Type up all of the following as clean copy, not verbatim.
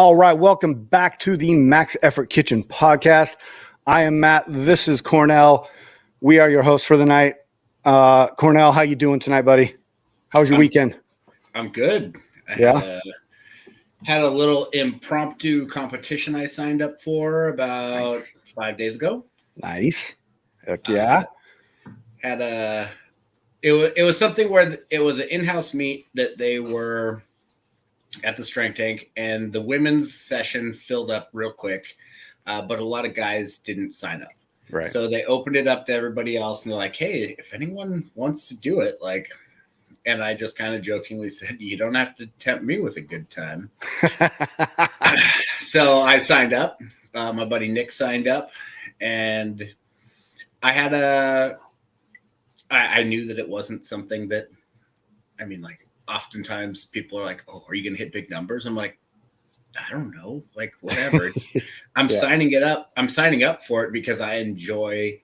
All right, welcome back to the Max Effort Kitchen podcast. I am Matt. This is Cornell. We are your hosts for the night. Cornell, how you doing tonight, buddy? How was your weekend? I'm good. I had a little impromptu competition I signed up for about 5 days ago. Nice. Heck yeah. It was something where it was an in-house meet that they were at the Strength Tank, and the women's session filled up real quick, but a lot of guys didn't sign up. Right. So they opened it up to everybody else, and they're like, "Hey, if anyone wants to do it, like," and I just kind of jokingly said, "You don't have to tempt me with a good time." So I signed up. My buddy Nick signed up, and I knew that it wasn't something that, oftentimes people are like, "Oh, are you going to hit big numbers?" I'm like, I don't know, like whatever. I'm signing up for it because I enjoy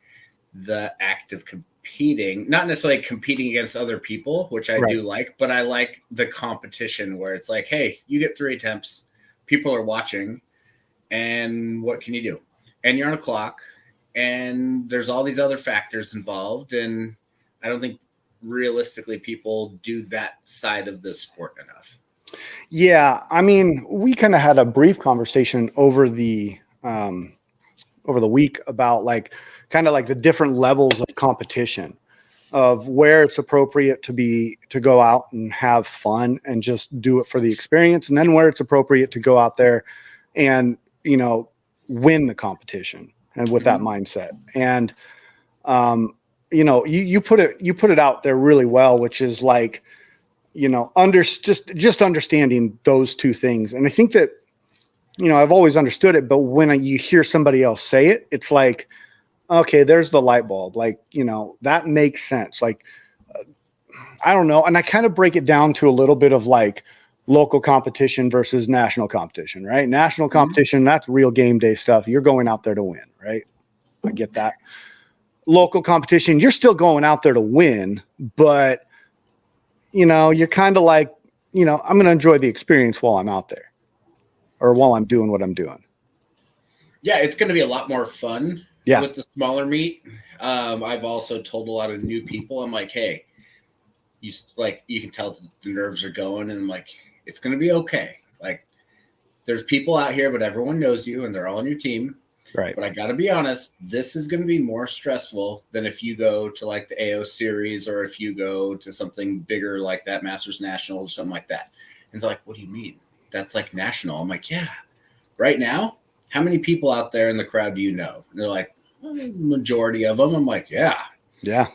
the act of competing, not necessarily competing against other people, which I do like, but I like the competition where it's like, hey, you get 3 attempts, people are watching, and what can you do? And you're on a clock, and there's all these other factors involved, and I don't think realistically people do that side of the sport enough. Yeah, I mean, we kind of had a brief conversation over the week about kind of the different levels of competition, of where it's appropriate to go out and have fun and just do it for the experience, and then where it's appropriate to go out there and win the competition and with that mindset. And you put it out there really well, which is just understanding those two things. And I think that, I've always understood it, but when you hear somebody else say it, it's like, okay, there's the light bulb. That makes sense. I don't know. And I kind of break it down to a little bit of local competition versus national competition, right? National competition, that's real game day stuff. You're going out there to win, right? I get that. Local competition, you're still going out there to win, but you're kind of I'm going to enjoy the experience while I'm out there or while I'm doing what I'm doing. Yeah, it's going to be a lot more fun with the smaller meet. I've also told a lot of new people, I'm like, hey, you can tell the nerves are going, and I'm like, it's going to be okay. There's people out here, but everyone knows you and they're all on your team. Right. But I got to be honest, this is going to be more stressful than if you go to the AO series or if you go to something bigger like that, Masters Nationals or something like that. And they're like, what do you mean? That's national. I'm like, yeah. Right now, how many people out there in the crowd do you know? And they're like, majority of them. I'm like, yeah. Yeah.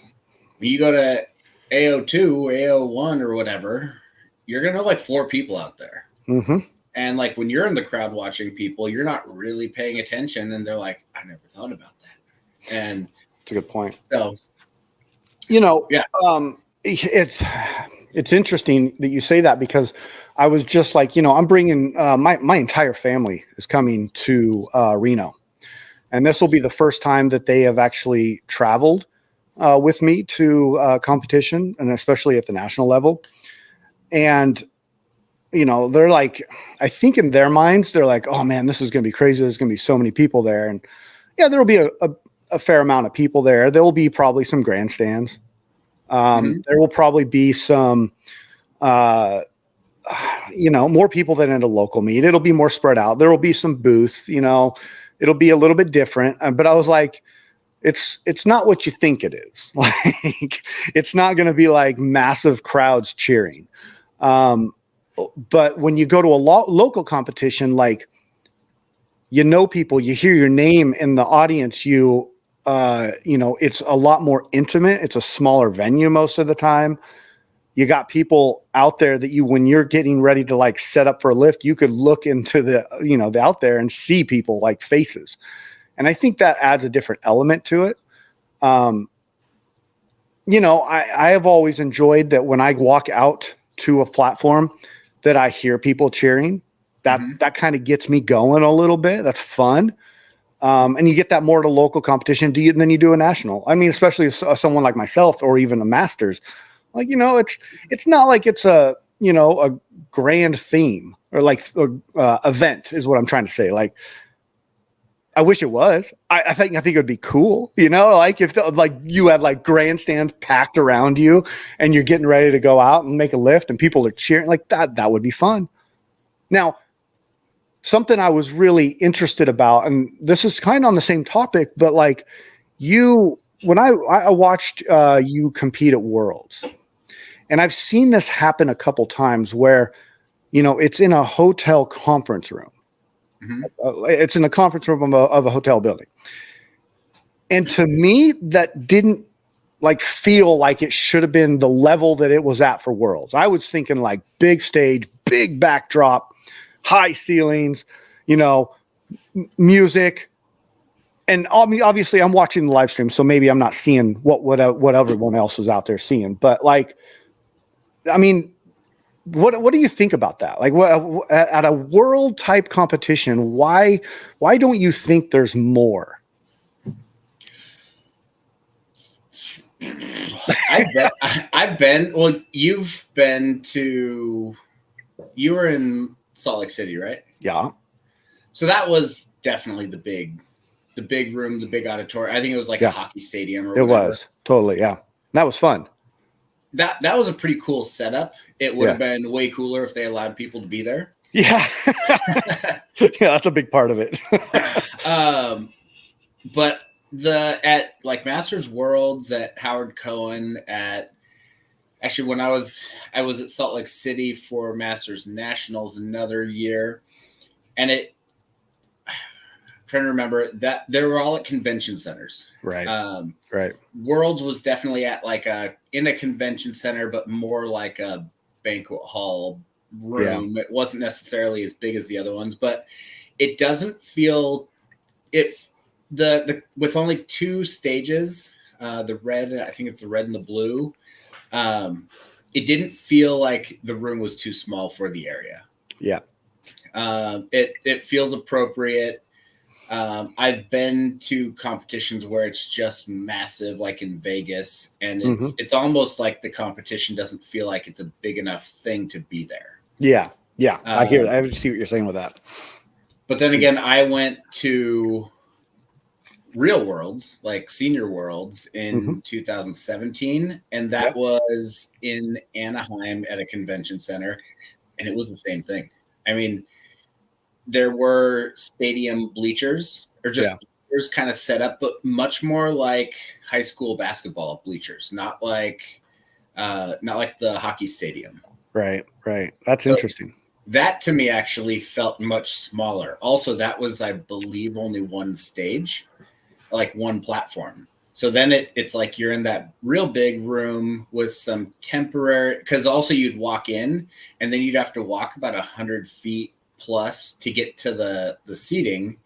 When you go to AO2, AO1 or whatever, you're going to know 4 people out there. Mm-hmm. And when you're in the crowd watching people, you're not really paying attention. And they're like, I never thought about that. And it's a good point. So, it's interesting that you say that, because I was just I'm bringing my entire family is coming to Reno, and this will be the first time that they have actually traveled with me to competition, and especially at the national level. And they're I think in their minds, they're like, oh man, this is going to be crazy. There's going to be so many people there. And yeah, there'll be a fair amount of people there. There will be probably some grandstands. There will probably be some, more people than at a local meet. It'll be more spread out. There will be some booths, it'll be a little bit different. But I was like, it's not what you think it is. It's not going to be massive crowds cheering. But when you go to a local competition, people, you hear your name in the audience, it's a lot more intimate. It's a smaller venue most of the time. You got people out there that when you're getting ready to set up for a lift, you could look into the out there and see people faces. And I think that adds a different element to it. I have always enjoyed that when I walk out to a platform that I hear people cheering, that kind of gets me going a little bit. That's fun. And you get that more at a local competition than you do a national. I mean, especially someone like myself or even a Masters, it's not like it's a, a grand theme or like event is what I'm trying to say. Like, I wish it was. I think it would be cool, like if like you had like grandstands packed around you and you're getting ready to go out and make a lift and people are cheering like that. That would be fun. Now, something I was really interested about, and this is kind of on the same topic, but like when I watched you compete at Worlds, and I've seen this happen a couple times where, it's in a hotel conference room. It's in a conference room of a hotel building. And to me, that didn't like feel like it should have been the level that it was at for Worlds. I was thinking like big stage, big backdrop, high ceilings, music. And obviously I'm watching the live stream, so maybe I'm not seeing what everyone else was out there seeing. But like, I mean, what do you think about that? Like, what at a world type competition, why don't you think there's more? I've been. Well, you were in Salt Lake City, right? Yeah. So that was definitely the big room, the big auditorium. I think it was like a hockey stadium or whatever. It was totally, yeah. That was fun. That was a pretty cool setup. It would have been way cooler if they allowed people to be there. Yeah. Yeah, that's a big part of it. But at like Masters Worlds at Howard Cohen when I was at Salt Lake City for Masters Nationals another year, and I'm trying to remember that they were all at convention centers. Right. Right. Worlds was definitely at like in a convention center, but more like a banquet hall room. It wasn't necessarily as big as the other ones, but it doesn't feel with only two stages, the red, I think it's the red and the blue. It didn't feel like the room was too small for the area. Yeah. It feels appropriate. I've been to competitions where it's just massive, like in Vegas, and it's almost like the competition doesn't feel like it's a big enough thing to be there. Yeah. Yeah. I hear that. I see what you're saying with that. But then again, I went to real Worlds, like Senior Worlds in 2017, and that was in Anaheim at a convention center, and it was the same thing. I mean, there were stadium bleachers or just bleachers kind of set up, but much more like high school basketball bleachers, not like the hockey stadium. Right. That's interesting. That to me actually felt much smaller. Also, that was, I believe, only one stage, like one platform. So then it's like you're in that real big room with some temporary, because also you'd walk in and then you'd have to walk about 100 feet plus to get to the seating.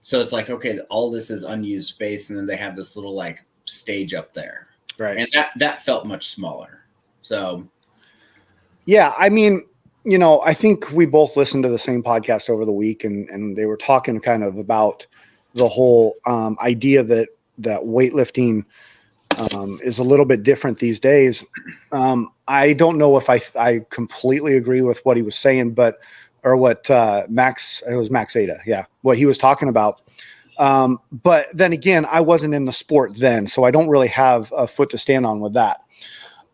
So it's like, okay, all this is unused space, and then they have this little like stage up there. Right. And that felt much smaller. So yeah, I mean, I think we both listened to the same podcast over the week, and they were talking kind of about the whole idea that weightlifting is a little bit different these days. I don't know if I completely agree with what he was saying, or what Max Ada, yeah, what he was talking about. But then again, I wasn't in the sport then, so I don't really have a foot to stand on with that.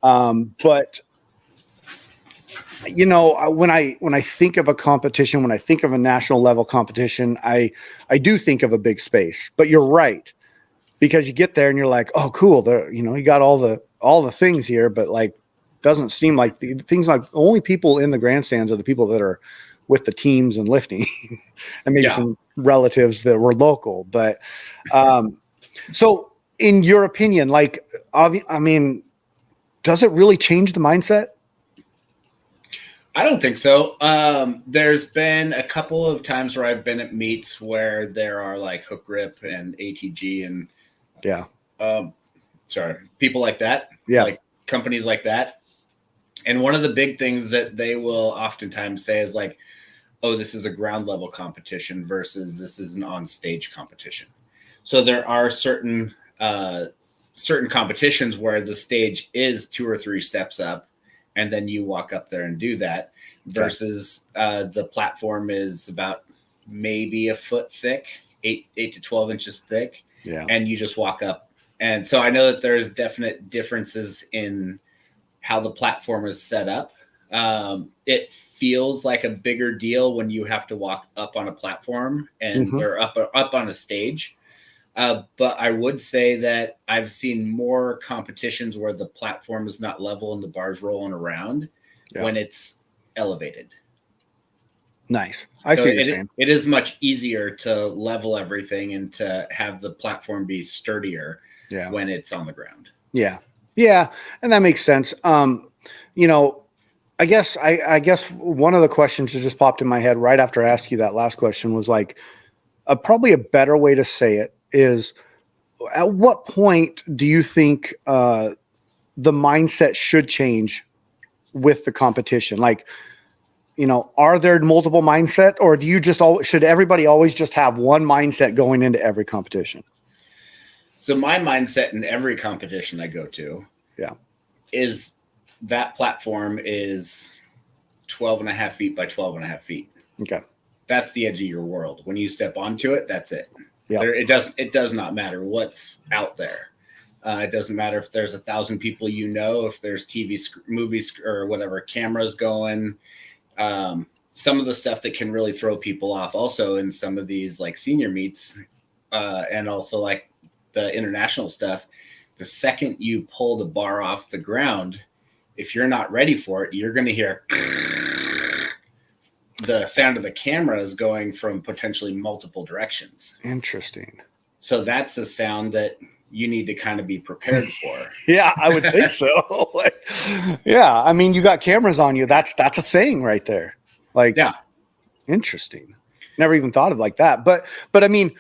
But when I think of a competition, when I think of a national level competition, I do think of a big space. But you're right, because you get there and you're like, oh, cool. You got all the things here, but like, doesn't seem like the things, like only people in the grandstands are the people that are with the teams and lifting, and maybe some relatives that were local. But so in your opinion, like, I mean, does it really change the mindset? I don't think so. There's been a couple of times where I've been at meets where there are like Hook Grip and ATG and people like that, like companies like that. And one of the big things that they will oftentimes say is like, oh, this is a ground level competition versus this is an on stage competition. So there are certain competitions where the stage is 2 or 3 steps up, and then you walk up there and do that versus the platform is about maybe a foot thick, 8 to 12 inches thick. Yeah. And you just walk up. And so I know that there's definite differences in how the platform is set up. It feels like a bigger deal when you have to walk up on a platform and or up on a stage. But I would say that I've seen more competitions where the platform is not level and the bar's rolling around when it's elevated. Nice. I see what you're saying. It is much easier to level everything and to have the platform be sturdier when it's on the ground. Yeah. Yeah. And that makes sense. You know, I guess one of the questions that just popped in my head right after I asked you that last question was like, probably a better way to say it is, at what point do you think the mindset should change with the competition? Like, you know, are there multiple mindset, or do you just should everybody always just have one mindset going into every competition? So my mindset in every competition I go to is that platform is 12 and a half feet by 12 and a half feet. Okay. That's the edge of your world. When you step onto it, that's it. Yeah. It does not matter what's out there. It doesn't matter if there's 1,000 people, you know, if there's TV, movies, or whatever, cameras going. Some of the stuff that can really throw people off also in some of these like senior meets and also like the international stuff, the second you pull the bar off the ground, if you're not ready for it, you're going to hear the sound of the cameras going from potentially multiple directions. Interesting. So that's a sound that you need to kind of be prepared for. Yeah, I would think so. Yeah, I mean, you got cameras on you. That's a thing right there. Like, yeah, interesting. Never even thought of like that. But I mean,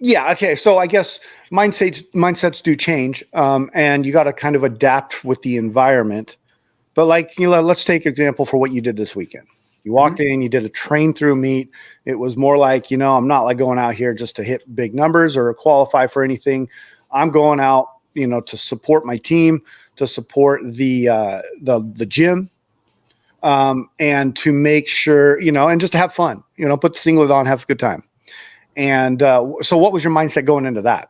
yeah, okay. So I guess mindsets do change, and you got to kind of adapt with the environment. But like, you know, let's take example for what you did this weekend. You walked in, you did a train through meet. It was more like, you know, I'm not like going out here just to hit big numbers or qualify for anything. I'm going out, you know, to support my team, to support the gym, and to make sure, you know, and just to have fun, you know, put the singlet on, have a good time. And so what was your mindset going into that?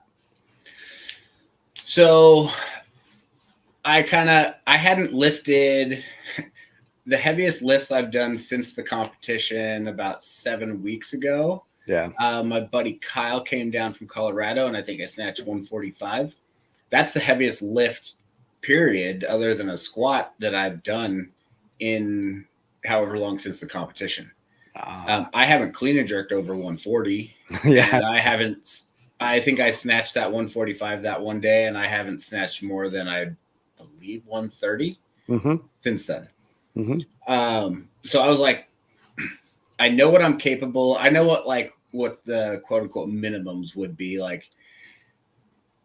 So I hadn't lifted. The heaviest lifts I've done since the competition about 7 weeks ago. Yeah. My buddy Kyle came down from Colorado, and I think I snatched 145. That's the heaviest lift, period, other than a squat that I've done in however long since the competition. I haven't clean and jerked over 140. Yeah. And I think I snatched that 145 that one day, and I haven't snatched more than I believe 130 since then. So I was like, I know what I'm capable. I know what the quote unquote minimums would be. Like,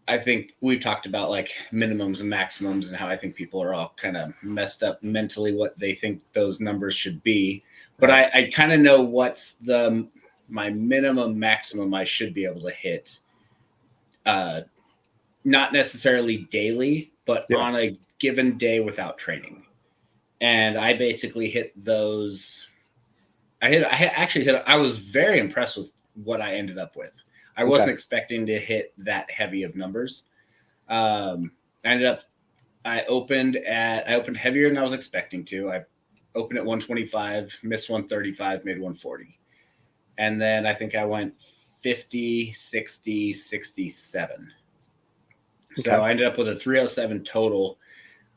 I think we've talked about like minimums and maximums and how I think people are all kind of messed up mentally, what they think those numbers should be. But I kind of know what's my minimum maximum I should be able to hit. Not necessarily daily, but on a given day without training. And I basically hit those. I was very impressed with what I ended up with. I wasn't expecting to hit that heavy of numbers. I opened heavier than I was expecting to. I opened at 125, missed 135, made 140. And then I think I went 50, 60, 67. So I ended up with a 307 total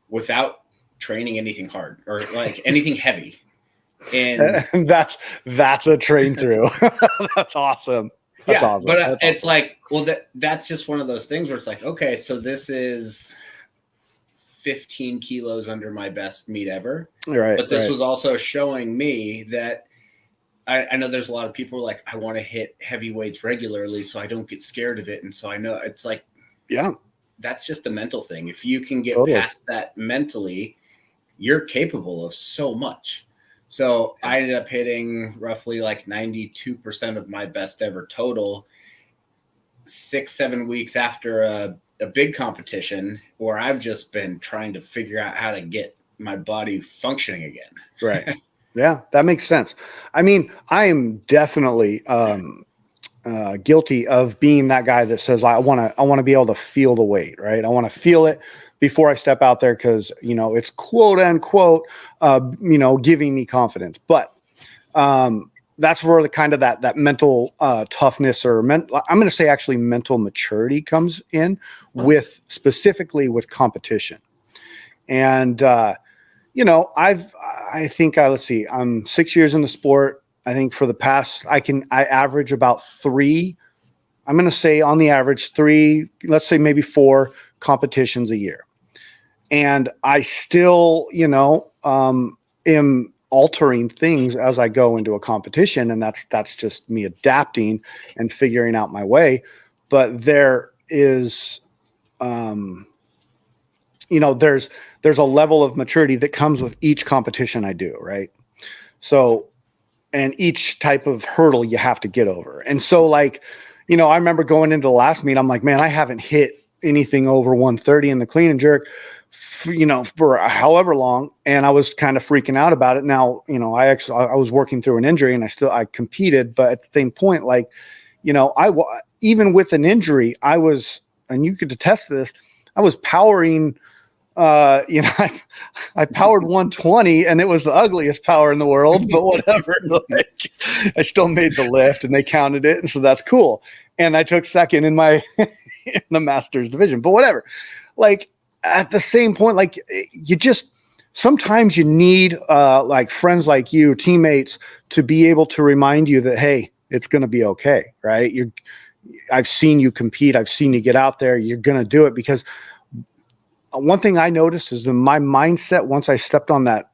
without training anything hard or like anything heavy. And that's a train through. That's awesome. That's awesome. But that's it's awesome. like, well, that's just one of those things where it's like, okay, so this is 15 kilos under my best meet ever. Right. But this was also showing me that I know there's a lot of people who are like, I want to hit heavy weights regularly so I don't get scared of it. And so I know it's like, that's just a mental thing. If you can get past that mentally, you're capable of so much. So I ended up hitting roughly like 92% of my best ever total 6-7 weeks after a big competition where I've just been trying to figure out how to get my body functioning again. Right. Yeah, that makes sense. I mean, I am definitely guilty of being that guy that says I want to be able to feel the weight, right? I want to feel it before I step out there because it's quote unquote giving me confidence. But that's where the kind of that mental toughness or I'm going to say actually mental maturity comes in with specifically with competition. And let's see, I'm 6 years in the sport. I think for the past, I average about 3. I'm going to say on the average 3, let's say maybe 4 competitions a year. And I still, am altering things as I go into a competition. And that's just me adapting and figuring out my way. But there is, there's a level of maturity that comes with each competition I do. Right. So, and each type of hurdle you have to get over. And so I remember going into the last meet, I'm like, man, I haven't hit anything over 130 in the clean and jerk, for however long. And I was kind of freaking out about it. Now, I was working through an injury and I competed, but at the same point, even with an injury, and you could attest to this, I was powering, I powered 120 and it was the ugliest power in the world, but whatever. I still made the lift and they counted it. And so that's cool. And I took second in my, in the masters division, but whatever. At the same point, sometimes you need, friends like you, teammates, to be able to remind you that, hey, it's going to be okay. Right. I've seen you compete. I've seen you get out there. You're going to do it because one thing I noticed is in my mindset, once I stepped on that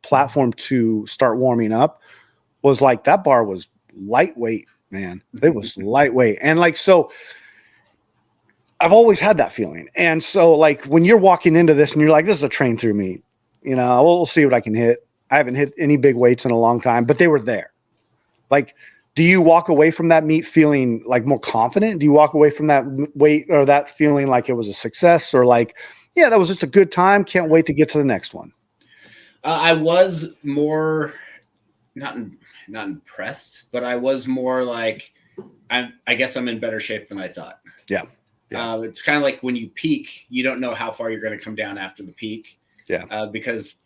platform to start warming up, was that bar was lightweight, man. It was lightweight. And so I've always had that feeling. And so when you're walking into this and you're like, this is a train through meet, we'll see what I can hit. I haven't hit any big weights in a long time, but they were there. Do you walk away from that meet feeling more confident? Do you walk away from that weight or that feeling like it was a success or yeah, that was just a good time. Can't wait to get to the next one. I was more not impressed, but I was more I guess I'm in better shape than I thought. Yeah. It's kind of like when you peak, you don't know how far you're going to come down after the peak. Yeah. Because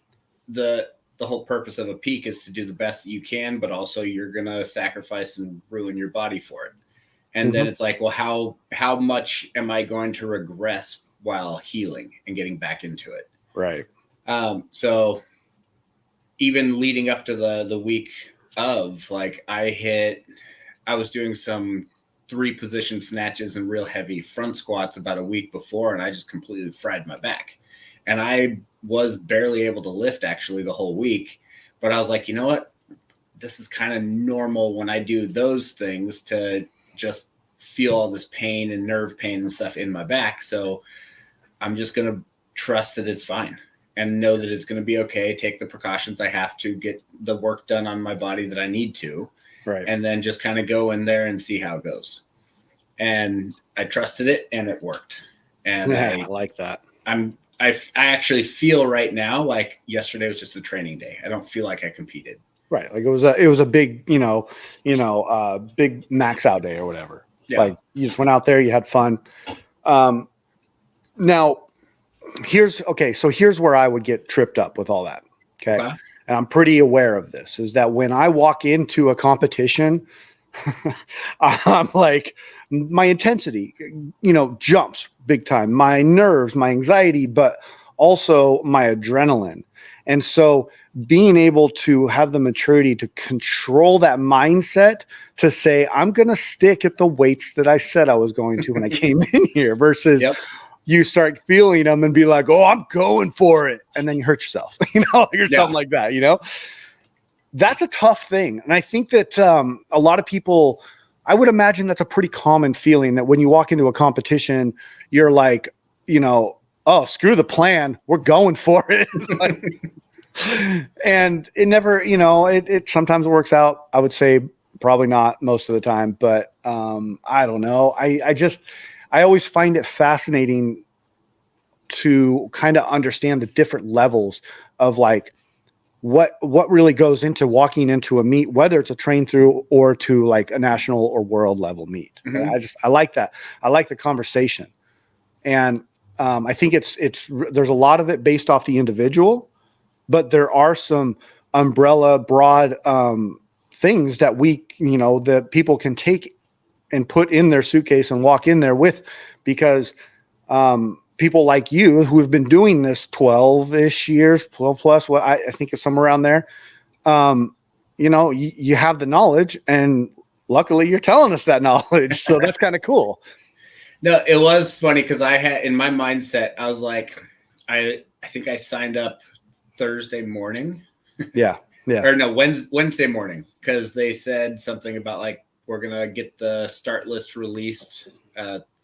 the whole purpose of a peak is to do the best that you can, but also you're going to sacrifice and ruin your body for it. And then it's well, how much am I going to regress while healing and getting back into it? Right. So even leading up to the week of I was doing some 3 position snatches and real heavy front squats about a week before, and I just completely fried my back. And I was barely able to lift actually the whole week. But I was like, you know what? This is kind of normal when I do those things to just feel all this pain and nerve pain and stuff in my back. So I'm just going to trust that it's fine and know that it's going to be okay. Take the precautions I have to, get the work done on my body that I need to. Right. And then just kind of go in there and see how it goes. And I trusted it and it worked. And I like that. I actually feel right now like yesterday was just a training day. I don't feel like I competed. Right. It was a big, big max out day or whatever. Yeah. You just went out there, you had fun. Now here's where I would get tripped up with all that. Okay. And I'm pretty aware of this, is that when I walk into a competition, I'm my intensity, jumps big time, my nerves, my anxiety, but also my adrenaline. And so being able to have the maturity to control that mindset to say, I'm going to stick at the weights that I said I was going to when I came in here versus you start feeling them and be like, oh, I'm going for it. And then you hurt yourself, or something like that, That's a tough thing. And I think that a lot of people, I would imagine that's a pretty common feeling that when you walk into a competition, you're like, oh, screw the plan. We're going for it. And it never, it sometimes works out. I would say probably not most of the time, but I don't know. I always find it fascinating to kind of understand the different levels of like what really goes into walking into a meet, whether it's a train through or to like a national or world level meet. I like that. I like the conversation. And I think there's a lot of it based off the individual, but there are some umbrella broad things that that people can take and put in their suitcase and walk in there with, because people like you who have been doing this 12-ish years, 12 plus, I think it's somewhere around there. You have the knowledge, and luckily you're telling us that knowledge. So that's kind of cool. No, it was funny because I had in my mindset, I was like, I think I signed up Thursday morning. Yeah. Or no, Wednesday morning, because they said something about like, we're going to get the start list released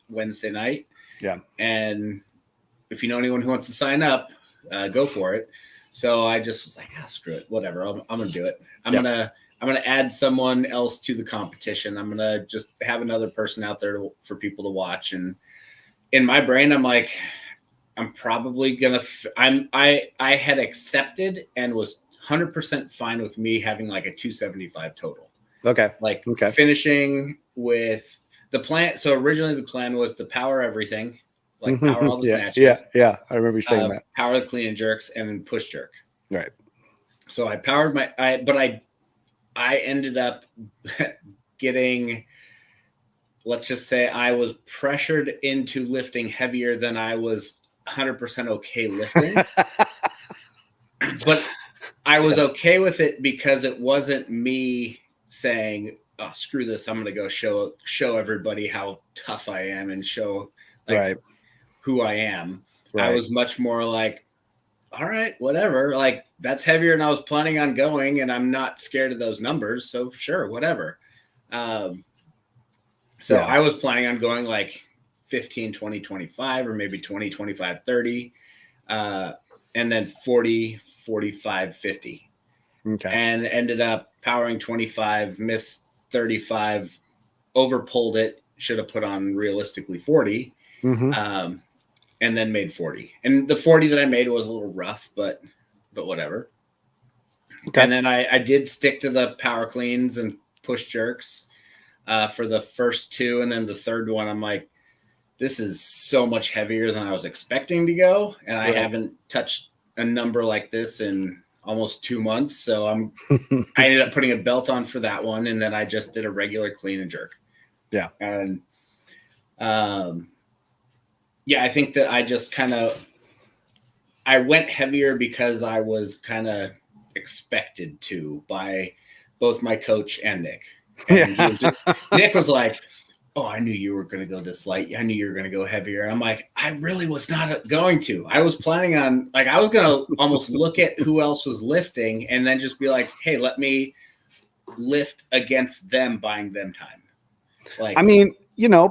Wednesday night. Yeah. And if you know anyone who wants to sign up, go for it. So I just was like, screw it, whatever. I'm going to do it. I'm going to add someone else to the competition. I'm going to just have another person out there for people to watch. And in my brain, I'm like, I'm probably going to, I had accepted and was 100% fine with me having like a 275 total. Okay. Finishing with the plan. So originally the plan was to power everything, like power all the snatches. Yeah. I remember you saying that. Power the clean and jerks and then push jerk. Right. So I powered I ended up getting, let's just say I was pressured into lifting heavier than I was 100% okay lifting. But I was okay with it because it wasn't me saying, oh, screw this, I'm going to go show everybody how tough I am and show who I am. Right. I was much more like, all right, whatever. Like, that's heavier than I was planning on going, and I'm not scared of those numbers. So sure, whatever. I was planning on going like 15, 20, 25, or maybe 20, 25, 30, and then 40, 45, 50. Okay. And ended up powering 25, missed 35, over pulled it, should have put on realistically 40. And then made 40. And the 40 that I made was a little rough, but whatever. Okay. And then I did stick to the power cleans and push jerks for the first two. And then the third one, I'm like, this is so much heavier than I was expecting to go. And I haven't touched a number like this in almost 2 months. So I ended up putting a belt on for that one. And then I just did a regular clean and jerk. Yeah. And, I think that I just I went heavier because I was kind of expected to by both my coach and Nick. And Nick was like, oh, I knew you were going to go this light. I knew you were going to go heavier. I'm like, I really was not going to. I was planning on, like, I was going to almost look at who else was lifting and then just be like, hey, let me lift against them, buying them time. Like, I mean,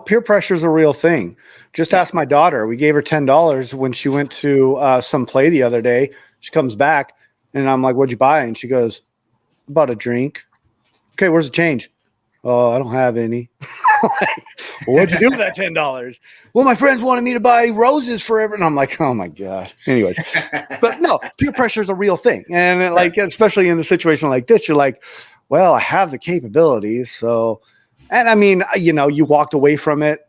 peer pressure is a real thing. Just ask my daughter. We gave her $10 when she went to some play the other day. She comes back and I'm like, what'd you buy? And she goes, bought a drink. Okay, where's the change? Oh, I don't have any. Like, well, what'd you do with that $10? Well, my friends wanted me to buy roses forever. And I'm like, oh my God. Anyways, but no, peer pressure is a real thing. And like, especially in a situation like this, you're like, well, I have the capabilities. So, and I mean, you walked away from it.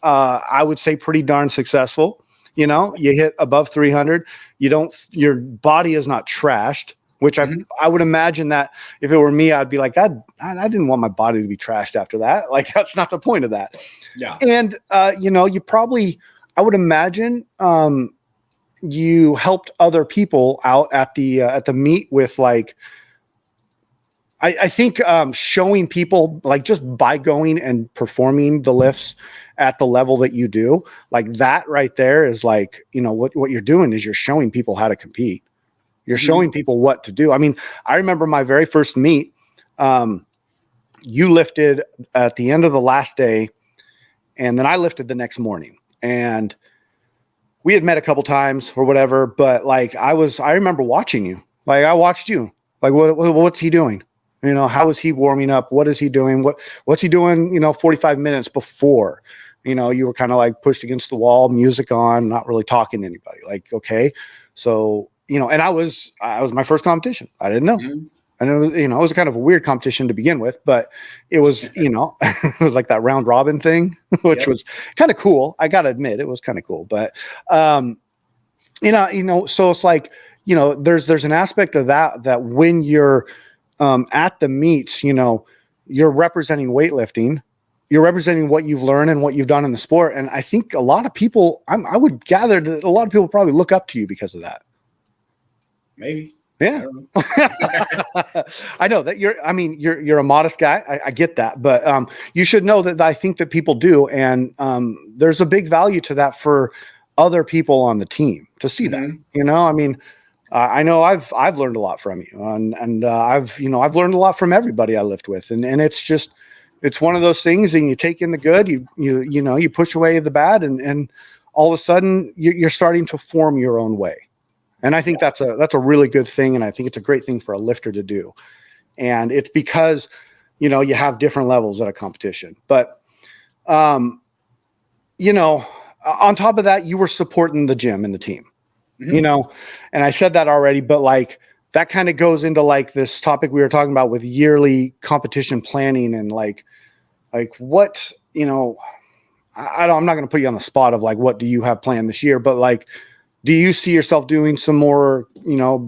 I would say pretty darn successful. You hit above 300. Your body is not trashed, which I would imagine that if it were me, I'd be like, I didn't want my body to be trashed after that. Like, that's not the point of that. Yeah. And, you probably, I would imagine, you helped other people out at the meet with like, I think showing people, like, just by going and performing the lifts at the level that you do, like that right there is like, what you're doing is you're showing people how to compete. You're showing people what to do. I mean, I remember my very first meet, you lifted at the end of the last day, and then I lifted the next morning. And we had met a couple times or whatever, but like I remember watching you. Like, I watched you. Like, what's he doing? How is he warming up? What is he doing? What's he doing, 45 minutes before? You know, you were kind of like pushed against the wall, music on, not really talking to anybody. Like, okay, so you know, and I was my first competition. I didn't know. Mhm. And it was, you know, it was kind of a weird competition to begin with, but it was, you know, it was like that round robin thing, which Yep. was kind of cool. I got to admit, it was kind of cool. But, so it's like, you know, there's an aspect of that when you're at the meets, you know, you're representing weightlifting, you're representing what you've learned and what you've done in the sport. And I think a lot of people, I would gather that a lot of people probably look up to you because of that. Maybe. I Yeah. don't know. I know that you're a modest guy. I get that, but you should know that I think that people do. And there's a big value to that for other people on the team to see that, Mhm. you know, I mean, I know I've learned a lot from you, and I've learned a lot from everybody I lived with, and it's one of those things, and you take in the good, you push away the bad, and all of a sudden you're starting to form your own way, and I think that's a really good thing, and I think it's a great thing for a lifter to do, and it's because you have different levels at a competition, but on top of that, you were supporting the gym and the team. Mhm. And I said that already, but like that kind of goes into like this topic we were talking about with yearly competition planning and like what, I'm not going to put you on the spot of like, what do you have planned this year? But like, do you see yourself doing some more,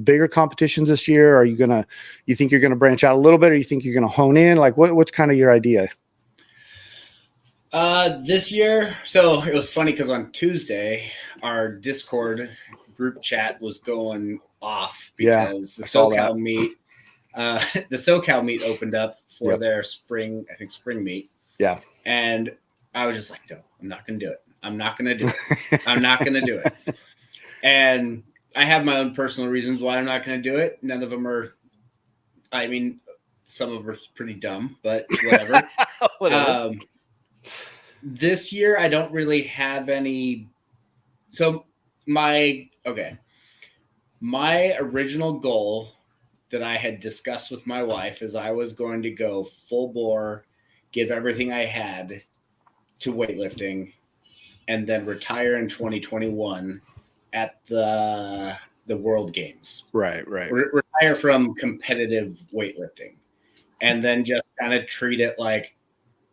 bigger competitions this year? You think you're going to branch out a little bit, or you think you're going to hone in? Like what's kind of your idea? This year, so it was funny because on Tuesday, our Discord group chat was going off Yeah, because the I saw that. SoCal meet, the SoCal meet opened up for Yep. their spring meet. Yeah. And I was just like, no, I'm not going to do it. I'm not going to do it. I'm not going to do it. And I have my own personal reasons why I'm not going to do it. None of them are, I mean, some of them are pretty dumb, but whatever. Whatever. This year, I don't really have any. So my original goal that I had discussed with my wife is I was going to go full bore, give everything I had to weightlifting, and then retire in 2021 at the World Games. Right. Retire from competitive weightlifting, and then just kind of treat it like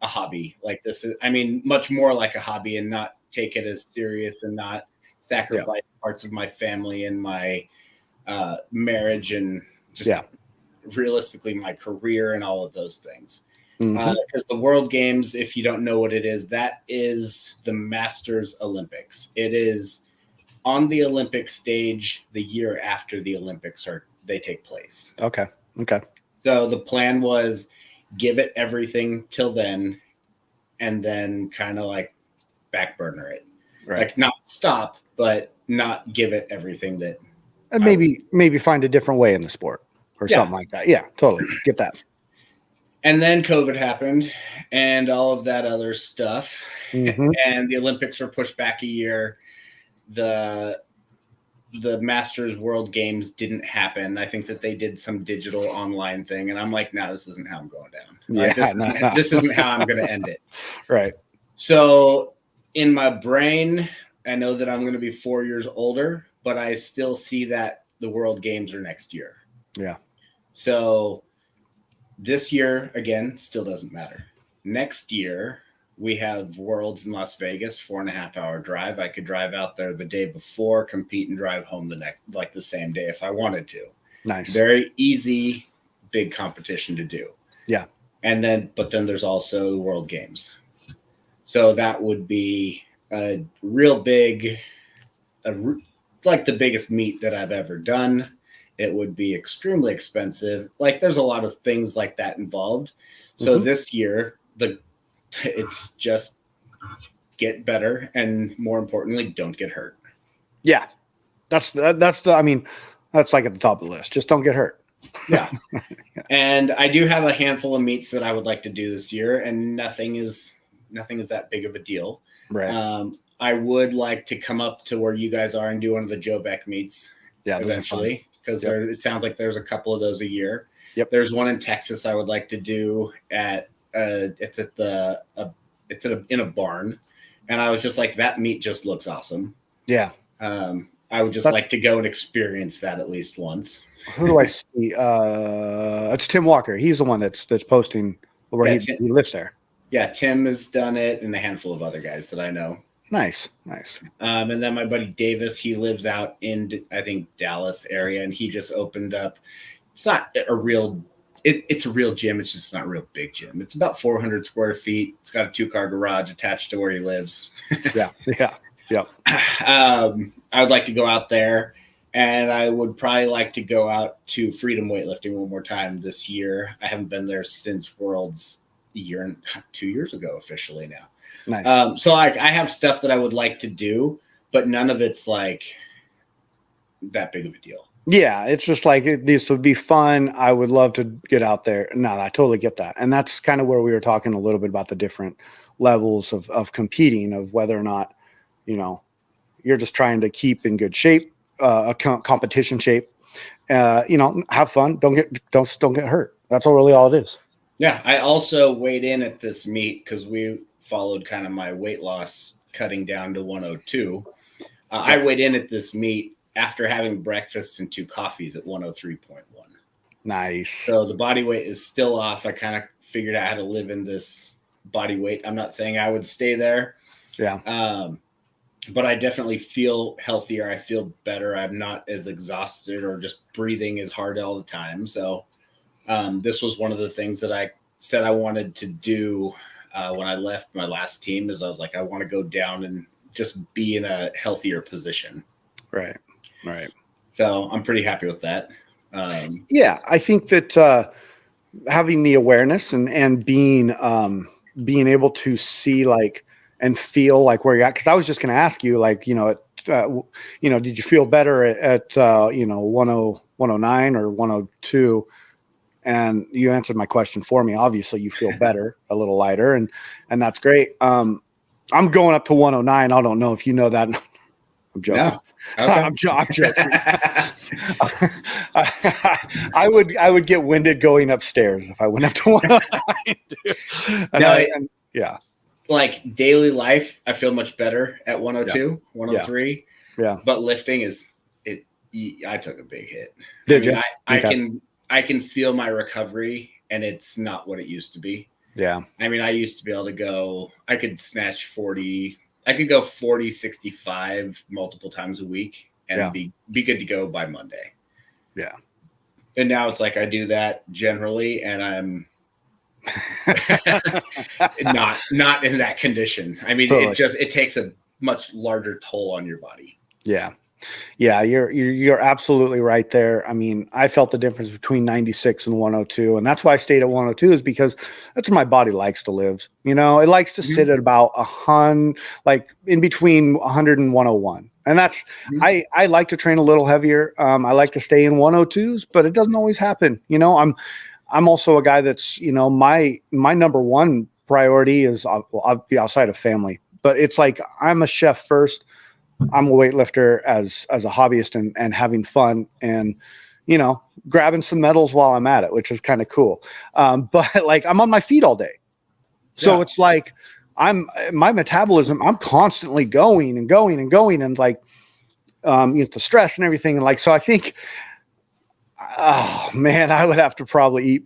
a hobby. Like this is, I mean, much more like a hobby, and not take it as serious, and not sacrifice parts of my family and my marriage, and just realistically my career and all of those things. Mm-hmm. Because the World Games, if you don't know what it is, that is the Masters Olympics. It is on the Olympic stage the year after the Olympics they take place. Okay. So the plan was give it everything till then, and then kind of like back burner it. Right. Like not stop, but not give it everything that. And maybe find a different way in the sport or something like that. Yeah, totally. Get that. And then COVID happened and all of that other stuff. Mm-hmm. And the Olympics were pushed back a year. The Masters World Games didn't happen. I think that they did some digital online thing. And I'm like, no, this isn't how I'm going down. Like, this isn't how I'm going to end it. Right. So in my brain, I know that I'm going to be 4 years older, but I still see that the World Games are next year. Yeah. So this year, again, still doesn't matter. Next year, we have Worlds in Las Vegas, 4.5 hour drive. I could drive out there the day before, compete, and drive home the same day if I wanted to. Nice. Very easy, big competition to do. Yeah. But then there's also the World Games. So that would be a real big, like the biggest meet that I've ever done. It would be extremely expensive. Like there's a lot of things like that involved. So this year, it's just get better, and more importantly, don't get hurt. Yeah. That's like at the top of the list. Just don't get hurt. Yeah. And I do have a handful of meets that I would like to do this year, and nothing is that big of a deal. Right. I would like to come up to where you guys are and do one of the Joe Beck meets eventually, because it sounds like there's a couple of those a year. Yep. There's one in Texas I would like to do in a barn, And I was just like, that meet just looks awesome. Yeah. I would just like to go and experience that at least once. Who do I see? It's Tim Walker. He's the one that's posting where he lives there. Yeah, Tim has done it, and a handful of other guys that I know. Nice. And then my buddy Davis, he lives out in, I think, Dallas area, and he just opened up. It's not a real, it's a real gym. It's just not a real big gym. It's about 400 square feet. It's got a 2-car garage attached to where he lives. Yeah. I would like to go out there, and I would probably like to go out to Freedom Weightlifting one more time this year. I haven't been there since Worlds 2 years ago officially now. Nice. So I have stuff that I would like to do, but none of it's like that big of a deal. Yeah, it's just like this would be fun. I would love to get out there. No, I totally get that. And that's kind of where we were talking a little bit about the different levels of competing, of whether or not, you're just trying to keep in good shape, a competition shape, have fun. Don't get hurt. That's really all it is. Yeah. I also weighed in at this meet because we followed kind of my weight loss cutting down to 102. I weighed in at this meet after having breakfast and 2 coffees at 103.1. Nice. So the body weight is still off. I kind of figured out how to live in this body weight. I'm not saying I would stay there. Yeah. But I definitely feel healthier. I feel better. I'm not as exhausted or just breathing as hard all the time. So this was one of the things that I said I wanted to do when I left my last team, is I was like, I want to go down and just be in a healthier position. Right. So I'm pretty happy with that. Yeah, I think that having the awareness and being able to see and feel like where you're at. Because I was just going to ask you, did you feel better at 109 or 102? And you answered my question for me. Obviously, you feel better, a little lighter, and that's great. I'm going up to 109. I don't know if you know that. I'm joking. No. Okay. I'm joking. I would get winded going upstairs if I went up to 109. Yeah. Like daily life, I feel much better at 102, 103. Yeah. But lifting I took a big hit. Did you? I can feel my recovery, and it's not what it used to be. Yeah. I mean, I used to be able to I could snatch 40. I could go 40, 65 multiple times a week and be good to go by Monday. Yeah. And now it's like I do that generally, and I'm not in that condition. I mean, totally. It takes a much larger toll on your body. Yeah. Yeah, you're absolutely right there. I mean, I felt the difference between 96 and 102, and that's why I stayed at 102, is because that's where my body likes to live. It likes to sit at about 100, like in between 100 and 101. And that's I like to train a little heavier. I like to stay in 102s, but it doesn't always happen. I'm also a guy that's, my number one priority is I'll be outside of family, but it's like I'm a chef first. I'm a weightlifter as a hobbyist and having fun and, grabbing some medals while I'm at it, which is kind of cool. But I'm on my feet all day. So it's like my metabolism, I'm constantly going and going and going, and the stress and everything. And so I think, oh man, I would have to probably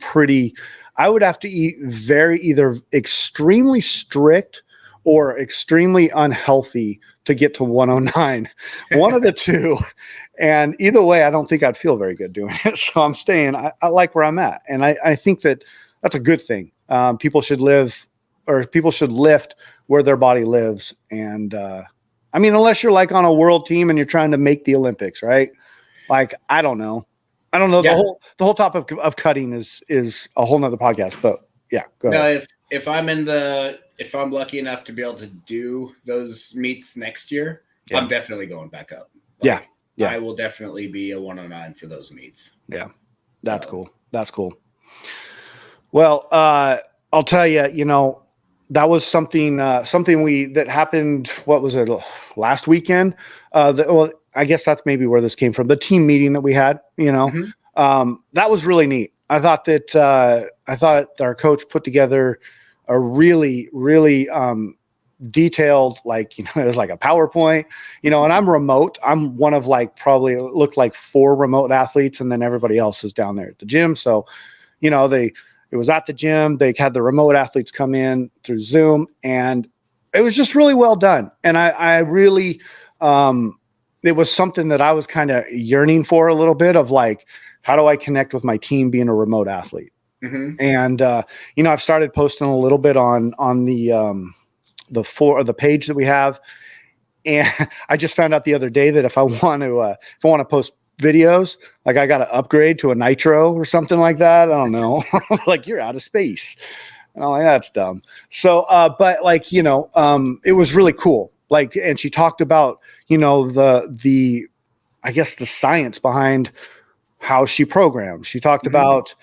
I would have to eat either extremely strict or extremely unhealthy to get to 109, one of the two. And either way, I don't think I'd feel very good doing it. So I'm staying, I like where I'm at. And I think that that's a good thing. People should lift where their body lives. And unless you're on a world team and you're trying to make the Olympics, right? I don't know. Yeah. The whole topic of cutting is a whole nother podcast, but yeah, go ahead. If I'm lucky enough to be able to do those meets next year, I'm definitely going back up. Yeah. I will definitely be a 109 for those meets. Yeah. That's cool. That's cool. Well, I'll tell you, that was something that happened. What was it? Last weekend? I guess that's maybe where this came from. The team meeting that we had, that was really neat. I thought that our coach put together a really, really detailed, like, there's like a PowerPoint, and I'm remote. I'm one of like probably looked like 4 remote athletes, and then everybody else is down there at the gym. So, it was at the gym. They had the remote athletes come in through Zoom, and it was just really well done. And I really, it was something that I was kind of yearning for a little bit of, like, how do I connect with my team being a remote athlete? Mm-hmm. And, I've started posting a little bit on the page that we have. And I just found out the other day that if I want to post videos, like, I got to upgrade to a Nitro or something like that. I don't know. Like, you're out of space. And I'm like, that's dumb. So, but like, it was really cool. Like, and she talked about, the, I guess, the science behind how she programs. She talked about,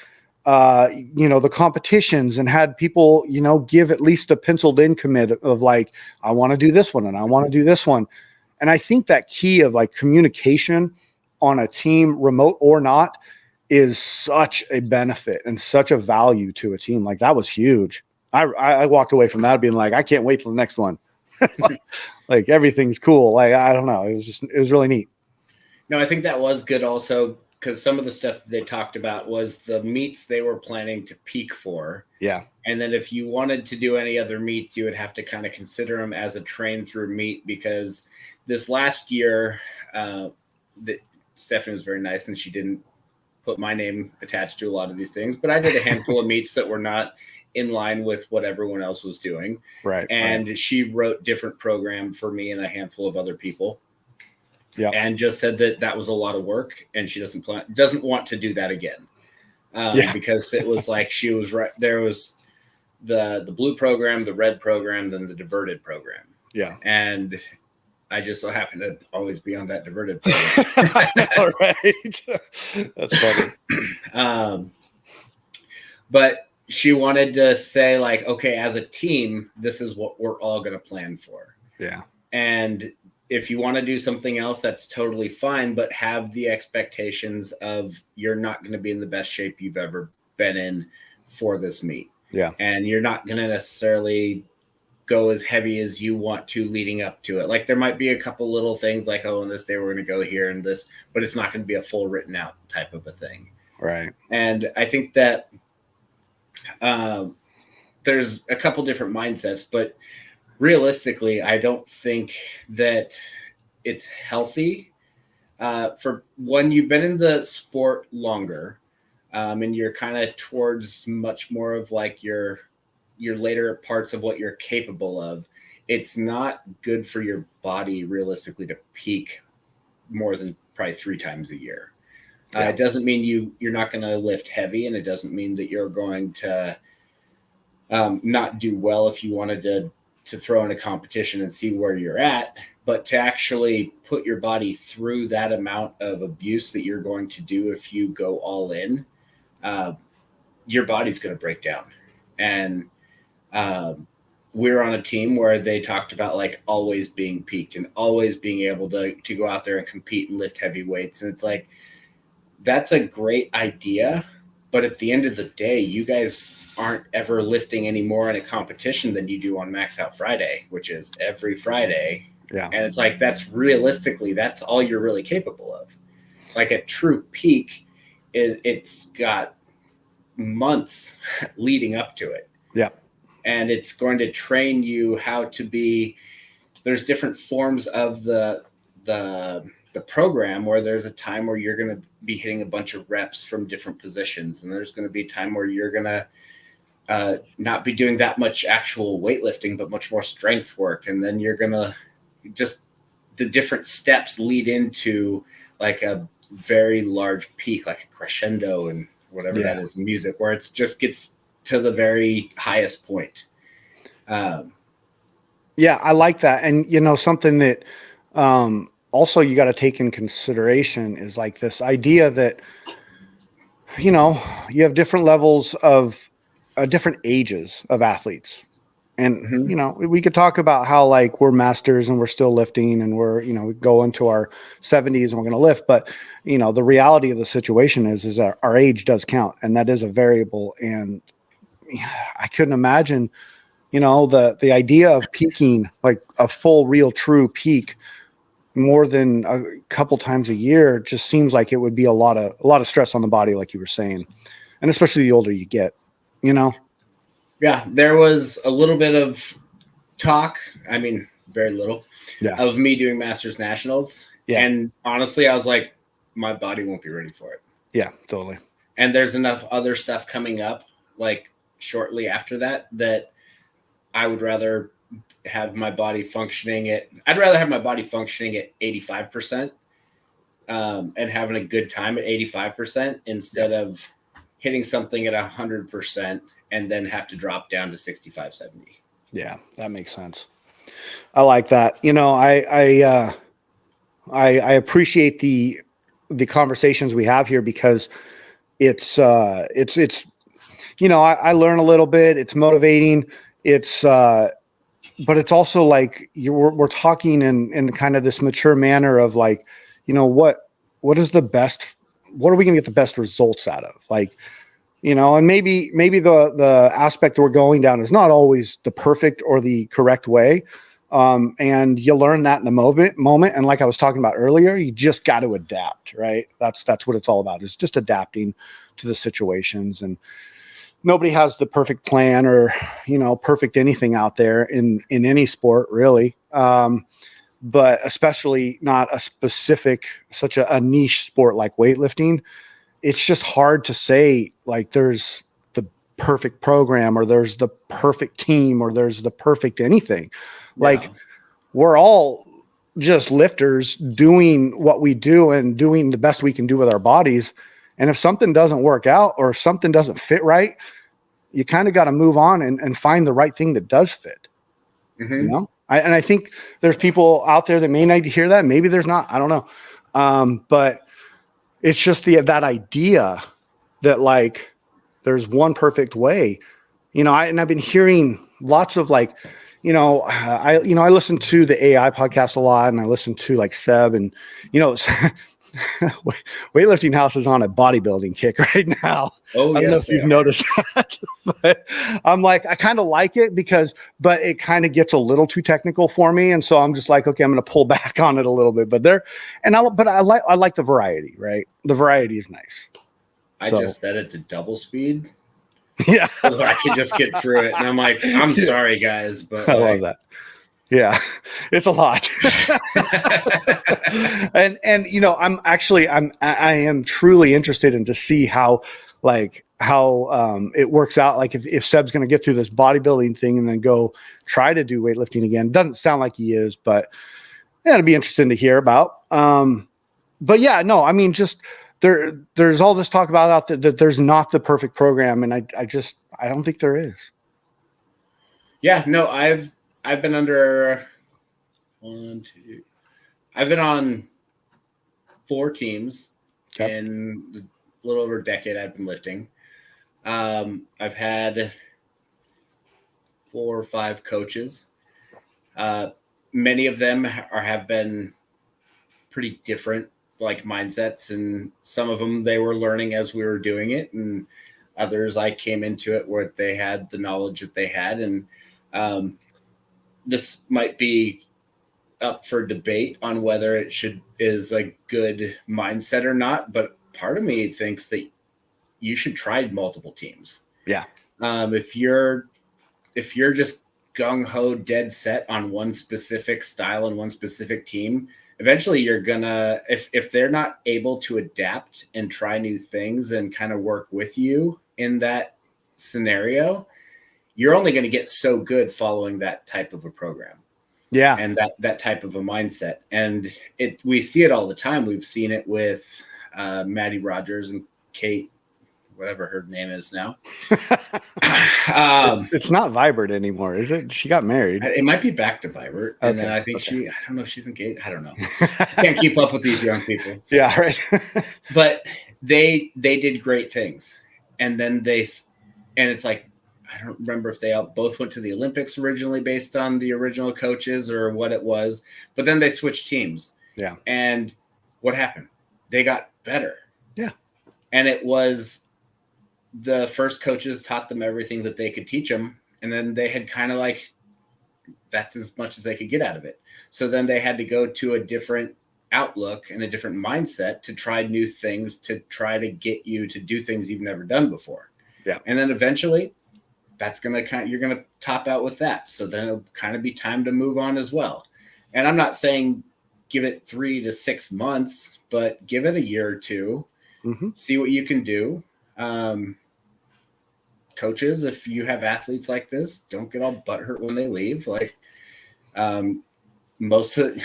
the competitions, and had people, give at least a penciled in commit of, like, I want to do this one and I want to do this one. And I think that key of, like, communication on a team, remote or not, is such a benefit and such a value to a team. Like, that was huge. I walked away from that being like, I can't wait for the next one. Like, everything's cool. Like, I don't know. It was really neat. No, I think that was good also, because some of the stuff they talked about was the meets they were planning to peak for. Yeah. And then if you wanted to do any other meets, you would have to kind of consider them as a train through meet, because this last year, Stephanie was very nice and she didn't put my name attached to a lot of these things, but I did a handful of meets that were not in line with what everyone else was doing. Right. And she wrote different program for me and a handful of other people. Yeah. And just said that was a lot of work, and she doesn't want to do that again. Because it was like, she was right. There was the blue program, the red program, then the diverted program. Yeah. And I just so happen to always be on that diverted program. I know, right? That's funny. But she wanted to say, like, okay, as a team, this is what we're all going to plan for. Yeah. And if you want to do something else, that's totally fine, but have the expectations of, you're not going to be in the best shape you've ever been in for this meet. Yeah. And you're not going to necessarily go as heavy as you want to leading up to it. Like, there might be a couple little things like, oh, on this day we're going to go here and this, but it's not going to be a full written out type of a thing. Right. And I think that there's a couple different mindsets, but realistically, I don't think that it's healthy. For one, you've been in the sport longer, and you're kind of towards much more of like your later parts of what you're capable of. It's not good for your body realistically to peak more than probably 3 times a year. Yeah. It doesn't mean you're not going to lift heavy, and it doesn't mean that you're going to not do well if you wanted to throw in a competition and see where you're at, but to actually put your body through that amount of abuse that you're going to do if you go all in, your body's going to break down. And we're on a team where they talked about, like, always being peaked and always being able to go out there and compete and lift heavy weights. And it's like, that's a great idea, but at the end of the day, you guys aren't ever lifting any more in a competition than you do on Max Out Friday, which is every Friday. Yeah. And it's like, that's all you're really capable of. Like, a true peak, it's got months leading up to it. Yeah. And it's going to train you how to be, there's different forms of the program where there's a time where you're going to be hitting a bunch of reps from different positions. And there's going to be a time where you're going to not be doing that much actual weightlifting, but much more strength work. And then you're going to just, the different steps lead into like a very large peak, like a crescendo and whatever that is, music, where it just gets to the very highest point. Yeah, I like that. And, something that also you got to take in consideration is like this idea that, you have different levels of different ages of athletes. And, we could talk about how, like, we're masters and we're still lifting and we're, we go into our 70s and we're going to lift. But, the reality of the situation is that our age does count, and that is a variable. And I couldn't imagine, the idea of peaking, like a full, real, true peak more than a couple times a year just seems like it would be a lot of stress on the body, like you were saying. And especially the older you get, Yeah, there was a little bit of talk. I mean, very little of me doing Masters Nationals. Yeah. And honestly, I was like, my body won't be ready for it. Yeah, totally. And there's enough other stuff coming up, like shortly after that I would rather have my body functioning at 85%, and having a good time at 85% instead of hitting something at 100% and then have to drop down to 65, 70. Yeah, that makes sense. I like that. I appreciate the conversations we have here because it's I learn a little bit. It's motivating. But it's also like we're talking in kind of this mature manner of like, what is the best? What are we going to get the best results out of? Like, and maybe the aspect we're going down is not always the perfect or the correct way. And you learn that in the moment. And like I was talking about earlier, you just got to adapt, right? That's what it's all about, is just adapting to the situations. And nobody has the perfect plan or, perfect anything out there in any sport, really. But especially not such a niche sport like weightlifting. It's just hard to say like there's the perfect program or there's the perfect team or there's the perfect anything. Yeah. Like we're all just lifters doing what we do and doing the best we can do with our bodies. And if something doesn't work out or something doesn't fit right, you kind of got to move on and find the right thing that does fit. And I think there's people out there that may need to hear that. Maybe there's not, I don't know. But it's just that idea that like, there's one perfect way, I've been hearing lots of like, I listen to the AI podcast a lot and I listen to like Seb and, Weightlifting House is on a bodybuilding kick right now. Oh, I don't know if you've noticed that, but I'm like, I kind of like it but it kind of gets a little too technical for me. And so I'm just like, okay, I'm going to pull back on it a little bit, but I like the variety, right? The variety is nice. I just set it to double speed. Yeah. So I can just get through it. And I'm like, I'm sorry guys, but I love that. Yeah, it's a lot. and I am truly interested in to see how it works out. Like if Seb's going to get through this bodybuilding thing and then go try to do weightlifting again. Doesn't sound like he is, but yeah, it'd be interesting to hear about. But yeah, no, I mean, just there's all this talk about out there that there's not the perfect program. And I don't think there is. Yeah, no, I've been under I've been on 4 teams in a little over a decade. I've been lifting. I've had 4 or 5 coaches. Many of them have been pretty different, like mindsets, and some of them they were learning as we were doing it, and others I came into it where they had the knowledge that they had, and this might be up for debate on whether it is a good mindset or not. But part of me thinks that you should try multiple teams. Yeah. If you're just gung ho dead set on one specific style and one specific team, eventually you're gonna, if they're not able to adapt and try new things and kind of work with you in that scenario, you're only going to get so good following that type of a program. Yeah. And that type of a mindset. And we see it all the time. We've seen it with Maddie Rogers and Kate, whatever her name is now. It's not Vibert anymore, is it? She got married. It might be back to Vibert. And then I think I don't know if she's engaged. I don't know. Can't keep up with these young people. Yeah, right. But they did great things. And then it's like, I don't remember if they both went to the Olympics originally based on the original coaches or what it was, but then they switched teams. Yeah. And what happened? They got better. Yeah. And it was the first coaches taught them everything that they could teach them. And then they had kind of like, that's as much as they could get out of it. So then they had to go to a different outlook and a different mindset to try new things, to try to get you to do things you've never done before. Yeah. And then eventually that's going to you're going to top out with that. So then it'll kind of be time to move on as well. And I'm not saying give it 3 to 6 months, but give it a year or two, see what you can do. Coaches, if you have athletes like this, don't get all butthurt when they leave. Like most of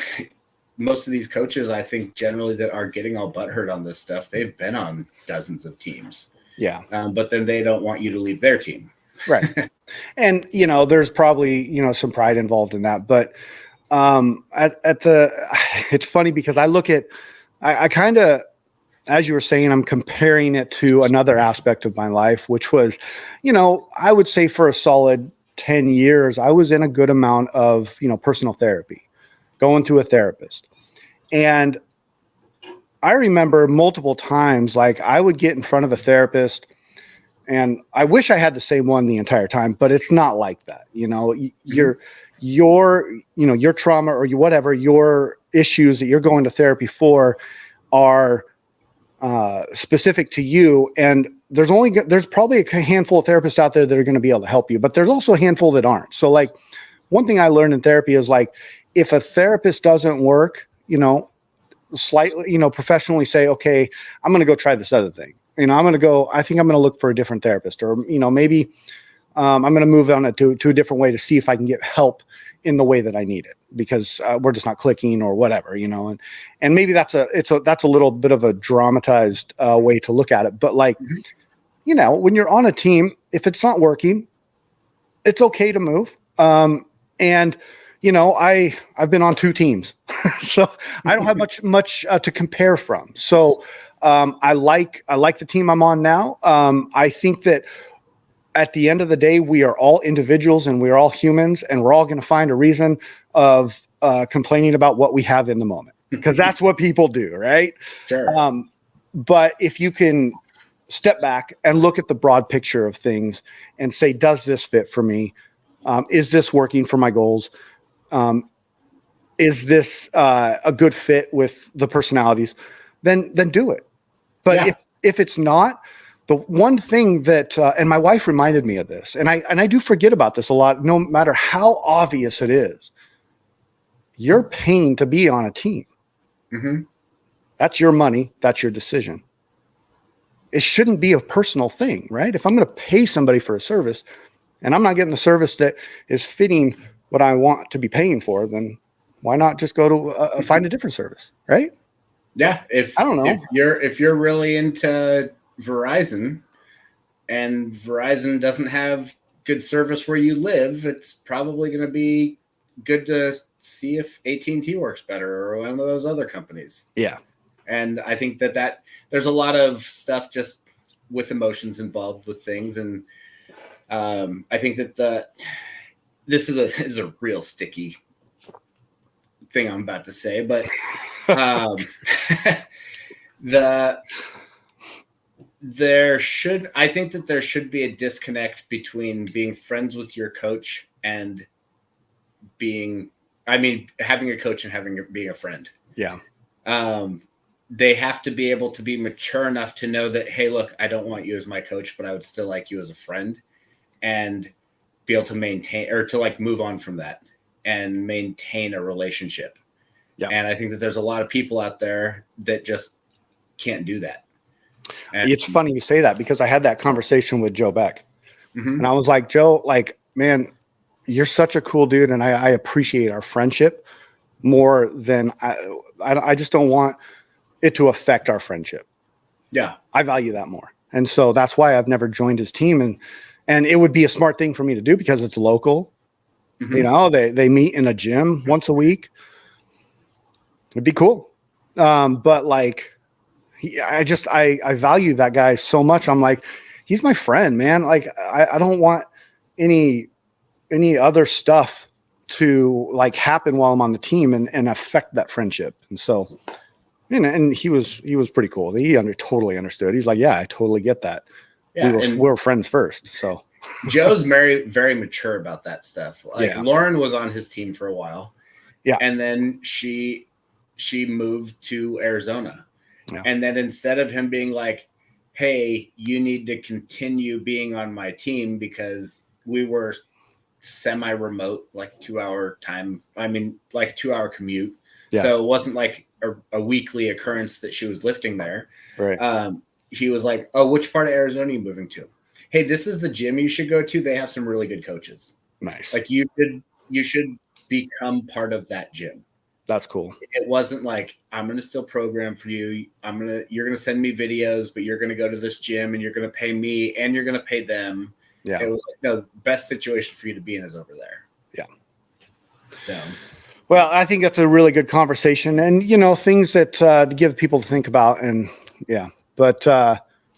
these coaches, I think generally that are getting all butthurt on this stuff, they've been on dozens of teams. Yeah. But then they don't want you to leave their team. Right. And, there's probably, some pride involved in that, but it's funny because I look at, I kind of, as you were saying, I'm comparing it to another aspect of my life, which was, I would say for a solid 10 years, I was in a good amount of, personal therapy, going to a therapist. And I remember multiple times, like I would get in front of a therapist and I wish I had the same one the entire time, but it's not like that. Your trauma or whatever, your issues that you're going to therapy for are specific to you. And there's probably a handful of therapists out there that are going to be able to help you, but there's also a handful that aren't. So like one thing I learned in therapy is like, if a therapist doesn't work, slightly, professionally say, okay, I'm going to go try this other thing. I think I'm going to look for a different therapist, or, maybe I'm going to move on to a different way to see if I can get help in the way that I need it, because we're just not clicking or whatever, and maybe that's a little bit of a dramatized way to look at it. But like, when you're on a team, if it's not working, it's okay to move. And I've been on 2 teams, so I don't have much to compare from. So I like the team I'm on now. I think that at the end of the day, we are all individuals and we're all humans, and we're all going to find a reason of complaining about what we have in the moment, because that's what people do, right? Sure. But if you can step back and look at the broad picture of things and say, does this fit for me? Is this working for my goals? Is this a good fit with the personalities? Then do it. But if it's not, the one thing that, and my wife reminded me of this, and I do forget about this a lot, no matter how obvious it is, you're paying to be on a team. Mm-hmm. That's your money. That's your decision. It shouldn't be a personal thing, right? If I'm going to pay somebody for a service and I'm not getting the service that is fitting what I want to be paying for, then why not just go to find a different service, right? Yeah. I don't know. If you're really into Verizon and Verizon doesn't have good service where you live, it's probably going to be good to see if AT&T works better or one of those other companies. Yeah. And I think that there's a lot of stuff just with emotions involved with things. And I think that this is a real sticky thing I'm about to say, but I think that there should be a disconnect between being friends with your coach and having a coach and being a friend. Yeah. They have to be able to be mature enough to know that, hey, look, I don't want you as my coach, but I would still like you as a friend, and be able to maintain, or to like move on from that and maintain a relationship. Yeah. And I think that there's a lot of people out there that just can't do that. And it's funny you say that, because I had that conversation with Joe Beck, and I was like, Joe, like, man, you're such a cool dude, and I appreciate our friendship more than I just don't want it to affect our friendship. Yeah. I value that more. And so that's why I've never joined his team. And it would be a smart thing for me to do, because it's local. They meet in a gym once a week. It'd be cool. But like, I value that guy so much. I'm like, he's my friend, man. Like, I don't want any other stuff to like happen while I'm on the team and affect that friendship. And so, and he was pretty cool. He totally understood. He's like, yeah, I totally get that. Yeah, we're friends first. So, Joe's very, very mature about that stuff. Like Yeah. Lauren was on his team for a while. Yeah. And then she moved to Arizona. Yeah. And then instead of him being like, hey, you need to continue being on my team because we were semi-remote, like 2-hour time. I mean, like 2-hour commute. Yeah. So it wasn't like a weekly occurrence that she was lifting there. Right. He was like, oh, which part of Arizona are you moving to? Hey, this is the gym you should go to. They have some really good coaches. Nice. Like you should become part of that gym. That's cool. It wasn't like, I'm going to still program for you. You're going to send me videos, but you're going to go to this gym and you're going to pay me and you're going to pay them. Yeah. It was like, no, the best situation for you to be in is over there. Yeah. So. Well, I think that's a really good conversation, and things that to give people to think about, and yeah. But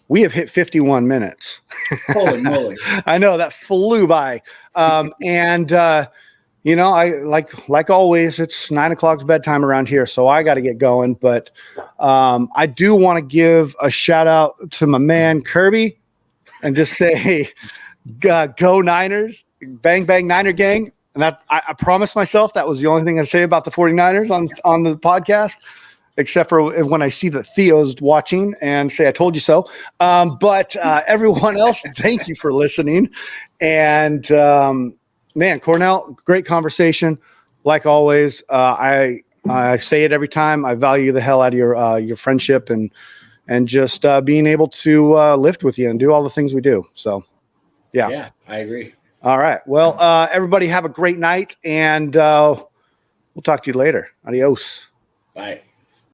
we have hit 51 minutes. Holy moly! I know that flew by, and I like always, it's 9 o'clock's bedtime around here, so I got to get going. But I do want to give a shout out to my man Kirby, and just say, "Go Niners! Bang bang Niner gang!" And that I promised myself that was the only thing I say about the 49ers on the podcast, except for when I see that Theo's watching and say, I told you so. But everyone else, thank you for listening. And man, Cornell, great conversation. Like always, I say it every time. I value the hell out of your friendship and just being able to lift with you and do all the things we do. So, Yeah, I agree. All right. Well, everybody have a great night, and we'll talk to you later. Adios. Bye.